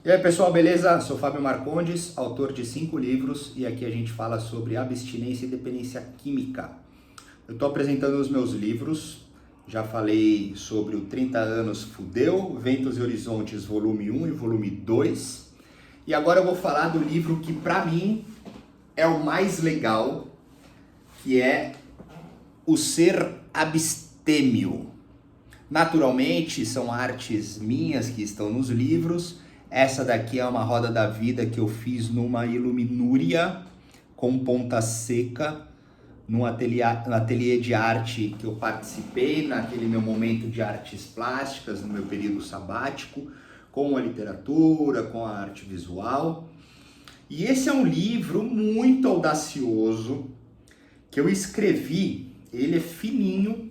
E aí pessoal, beleza? Sou Fábio Marcondes, autor de 5 livros e aqui a gente fala sobre abstinência e dependência química. Eu estou apresentando os meus livros, já falei sobre o 30 anos Fudeu, Ventos e Horizontes volume 1 e volume 2 e agora eu vou falar do livro que para mim é o mais legal, que é O Ser Abstêmio. Naturalmente, são artes minhas que estão nos livros. Essa daqui é uma roda da vida que eu fiz numa iluminúria com ponta seca, num ateliê de arte que eu participei, naquele meu momento de artes plásticas, no meu período sabático, com a literatura, com a arte visual. E esse é um livro muito audacioso que eu escrevi. Ele é fininho,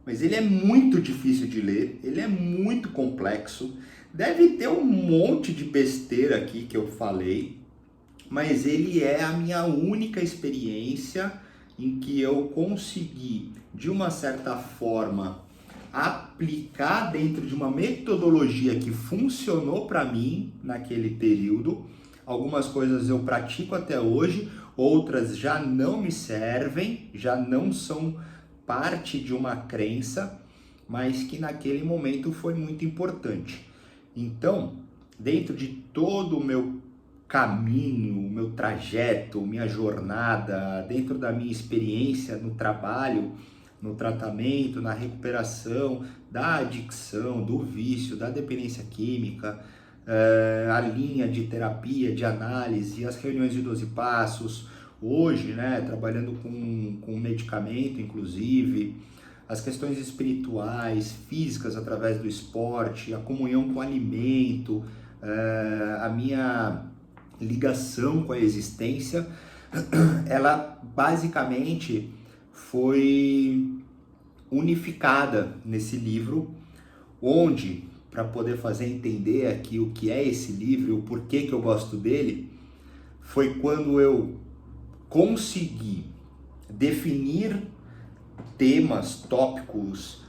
mas ele é muito difícil de ler, ele é muito complexo, deve ter um monte de besteira aqui que eu falei, mas ele é a minha única experiência em que eu consegui, de uma certa forma, aplicar dentro de uma metodologia que funcionou para mim naquele período. Algumas coisas eu pratico até hoje, outras já não me servem, já não são parte de uma crença, mas que naquele momento foi muito importante. Então, dentro de todo o meu caminho, o meu trajeto, minha jornada, dentro da minha experiência no trabalho, no tratamento, na recuperação da adicção, do vício, da dependência química, a linha de terapia, de análise, as reuniões de 12 passos, hoje, né, trabalhando com medicamento, inclusive, as questões espirituais, físicas através do esporte, a comunhão com o alimento, a minha ligação com a existência, ela basicamente foi unificada nesse livro, onde, para poder fazer entender aqui o que é esse livro, o porquê que eu gosto dele, foi quando eu consegui definir temas, tópicos,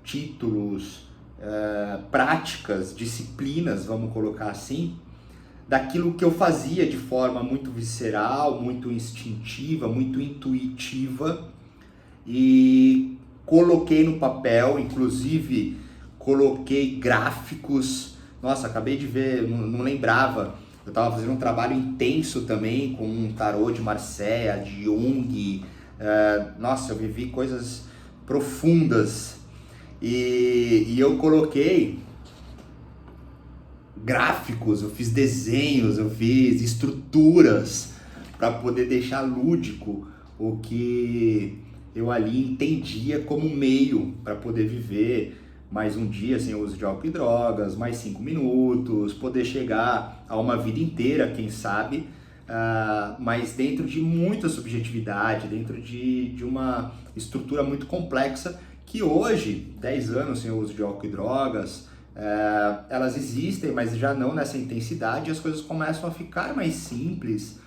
títulos, práticas, disciplinas, vamos colocar assim, daquilo que eu fazia de forma muito visceral, muito instintiva, muito intuitiva, e coloquei no papel, inclusive coloquei gráficos. Nossa, acabei de ver, não lembrava. Eu estava fazendo um trabalho intenso também com um tarô de Marseille, de Jung. Nossa, eu vivi coisas profundas. E eu coloquei gráficos, eu fiz desenhos, eu fiz estruturas para poder deixar lúdico o que eu ali entendia como meio para poder viver mais um dia sem uso de álcool e drogas, mais 5 minutos, poder chegar a uma vida inteira, quem sabe, mas dentro de muita subjetividade, dentro de uma estrutura muito complexa que hoje, 10 anos sem uso de álcool e drogas, elas existem, mas já não nessa intensidade, e as coisas começam a ficar mais simples,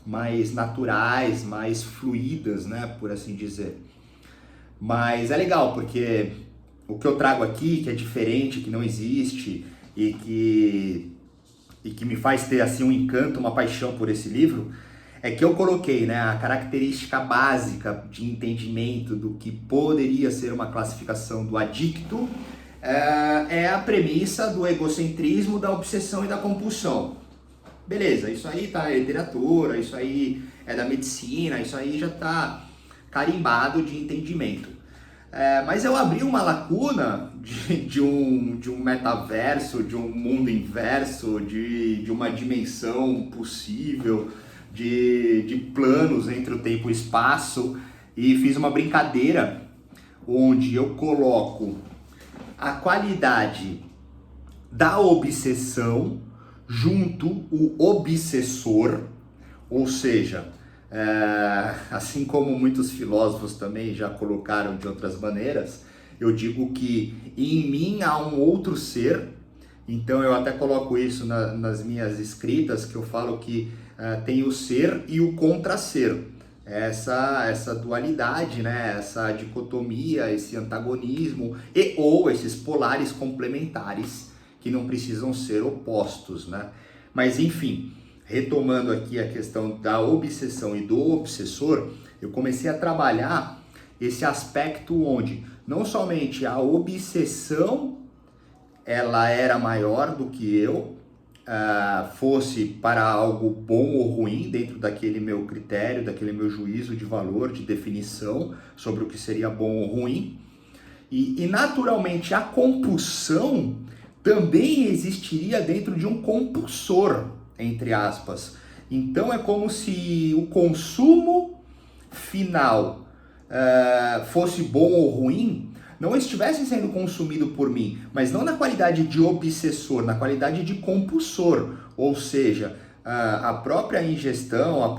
mais naturais, mais fluídas, né, por assim dizer. Mas é legal, porque o que eu trago aqui, que é diferente, que não existe, e que me faz ter assim um encanto, uma paixão por esse livro, é que eu coloquei, né, a característica básica de entendimento do que poderia ser uma classificação do adicto, é a premissa do egocentrismo, da obsessão e da compulsão. Beleza, isso aí tá na literatura, isso aí é da medicina, isso aí já tá carimbado de entendimento. Mas eu abri uma lacuna de um metaverso, de um mundo inverso, de uma dimensão possível, de planos entre o tempo e o espaço, e fiz uma brincadeira onde eu coloco a qualidade da obsessão junto o obsessor, ou seja, assim como muitos filósofos também já colocaram de outras maneiras, eu digo que em mim há um outro ser. Então eu até coloco isso nas minhas escritas, que eu falo que tem o ser e o contra-ser. Essa dualidade, né? Essa dicotomia, esse antagonismo ou esses polares complementares que não precisam ser opostos, né? Mas enfim, retomando aqui a questão da obsessão e do obsessor, eu comecei a trabalhar esse aspecto onde não somente a obsessão ela era maior do que eu, fosse para algo bom ou ruim dentro daquele meu critério, daquele meu juízo de valor, de definição sobre o que seria bom ou ruim, e naturalmente a compulsão também existiria dentro de um compulsor, entre aspas. Então é como se o consumo final fosse bom ou ruim, não estivesse sendo consumido por mim, mas não na qualidade de obsessor, na qualidade de compulsor, ou seja, a própria ingestão, a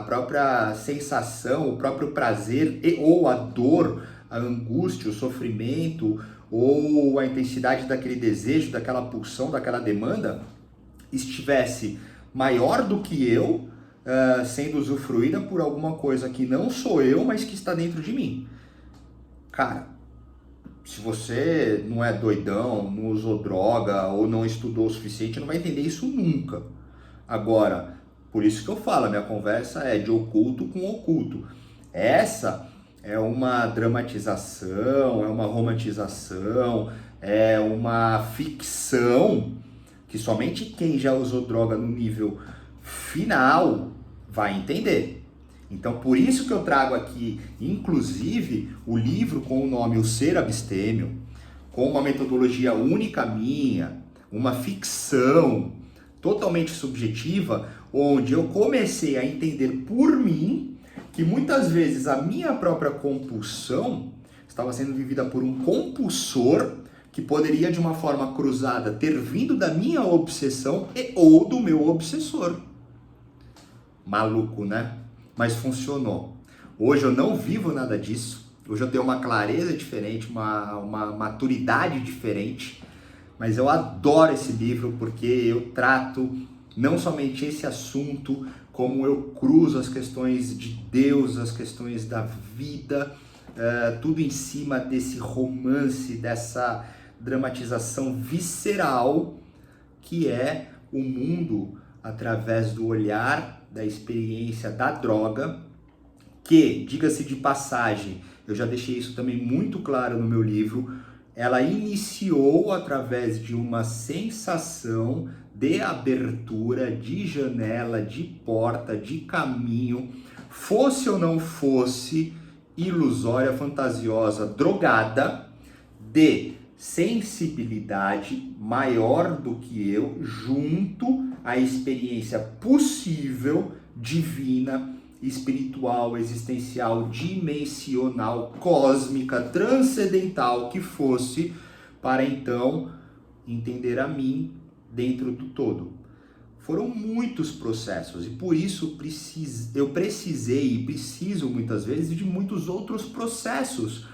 própria sensação, o próprio prazer ou a dor, a angústia, o sofrimento ou a intensidade daquele desejo, daquela pulsão, daquela demanda, estivesse maior do que eu, sendo usufruída por alguma coisa que não sou eu, mas que está dentro de mim. Cara, se você não é doidão, não usou droga ou não estudou o suficiente, não vai entender isso nunca. Agora, por isso que eu falo, a minha conversa é de oculto com oculto. Essa é uma dramatização, é uma romantização, é uma ficção que somente quem já usou droga no nível final vai entender. Então, por isso que eu trago aqui, inclusive, o livro com o nome O Ser Abstêmio, com uma metodologia única minha, uma ficção totalmente subjetiva, onde eu comecei a entender por mim que muitas vezes a minha própria compulsão estava sendo vivida por um compulsor que poderia, de uma forma cruzada, ter vindo da minha obsessão ou do meu obsessor. Maluco, né? Mas funcionou. Hoje eu não vivo nada disso. Hoje eu tenho uma clareza diferente, uma maturidade diferente. Mas eu adoro esse livro porque eu trato não somente esse assunto, como eu cruzo as questões de Deus, as questões da vida, tudo em cima desse romance, dessa dramatização visceral que é o mundo através do olhar, da experiência da droga, que, diga-se de passagem, eu já deixei isso também muito claro no meu livro, ela iniciou através de uma sensação de abertura, de janela, de porta, de caminho, fosse ou não fosse ilusória, fantasiosa, drogada, de sensibilidade maior do que eu, junto à experiência possível, divina, espiritual, existencial, dimensional, cósmica, transcendental que fosse, para então entender a mim dentro do todo. Foram muitos processos e por isso eu precisei e preciso muitas vezes de muitos outros processos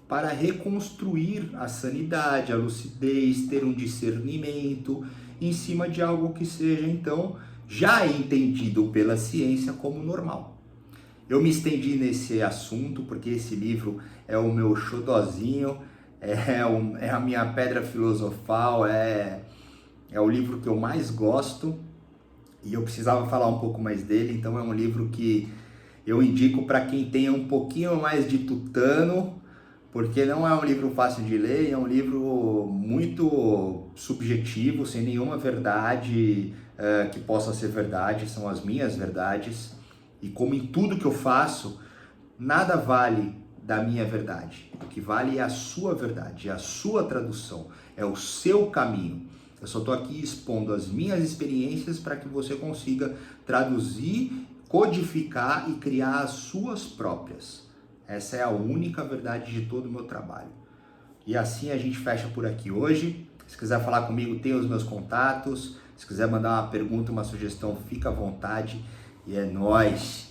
para reconstruir a sanidade, a lucidez, ter um discernimento em cima de algo que seja então já entendido pela ciência como normal. Eu me estendi nesse assunto porque esse livro é o meu xodozinho, é a minha pedra filosofal, é o livro que eu mais gosto e eu precisava falar um pouco mais dele, então é um livro que eu indico para quem tenha um pouquinho mais de tutano, porque não é um livro fácil de ler, é um livro muito subjetivo, sem nenhuma verdade que possa ser verdade, são as minhas verdades. E como em tudo que eu faço, nada vale da minha verdade. O que vale é a sua verdade, é a sua tradução, é o seu caminho. Eu só estou aqui expondo as minhas experiências para que você consiga traduzir, codificar e criar as suas próprias. Essa é a única verdade de todo o meu trabalho. E assim a gente fecha por aqui hoje. Se quiser falar comigo, tem os meus contatos. Se quiser mandar uma pergunta, uma sugestão, fica à vontade. E é nóis!